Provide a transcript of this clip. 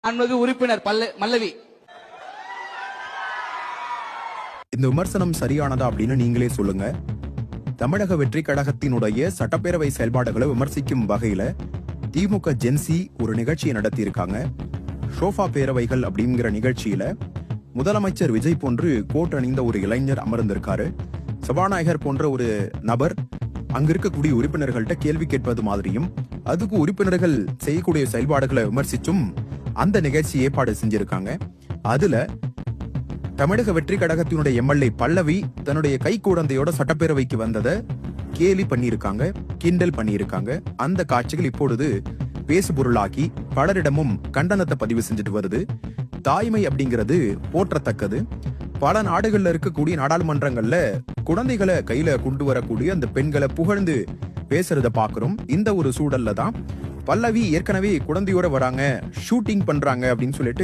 அன்பது உறுப்பினர் மல்லவி. இந்த விமர்சனம் சரியானதா அப்படின்னு நீங்களே சொல்லுங்க. தமிழக வெற்றி கழகத்தினுடைய சட்டப்பேரவை செயல்பாடுகளை விமர்சிக்கும் வகையில திமுக ஜென்சி ஒரு நிகழ்ச்சியை நடத்தி இருக்காங்க. ஷோஃபா பேரவைகள் அப்படிங்கிற நிகழ்ச்சியில முதலமைச்சர் விஜய் போன்று கோட் அணிந்த ஒரு இளைஞர் அமர்ந்திருக்காரு. சபாநாயகர் போன்ற ஒரு நபர் அங்க இருக்கக்கூடிய உறுப்பினர்கள்ட்ட கேள்வி கேட்பது மாதிரியும் அதுக்கு உறுப்பினர்கள் செய்யக்கூடிய செயல்பாடுகளை விமர்சிச்சும் அந்த நிகழ்ச்சி ஏற்பாடு செஞ்சிருக்காங்க. அதுல தமிழக வெற்றி கழகத்தினுடைய எம்எல்ஏ பல்லவி தன்னுடைய கை குழந்தையோட சட்டப்பேரவைக்கு வந்ததை கேலி பண்ணியிருக்காங்க, கிண்டல் பண்ணியிருக்காங்க. அந்த காட்சிகள் இப்பொழுது பேசுபொருளாக்கி பலரிடமும் கண்டனத்தை பதிவு செஞ்சுட்டு வருது. தாய்மை அப்படிங்கிறது போற்றத்தக்கது. பல நாடுகள்ல இருக்கக்கூடிய நாடாளுமன்றங்கள்ல குழந்தைகளை கையில கொண்டு வரக்கூடிய அந்த பெண்களை புகழ்ந்து பேசுறத பாக்குறோம். இந்த ஒரு சூழல்ல தான் பல்லவி ஏற்கனவே குழந்தையோட வராங்க, ஷூட்டிங் பண்றாங்க அப்படின்னு சொல்லிட்டு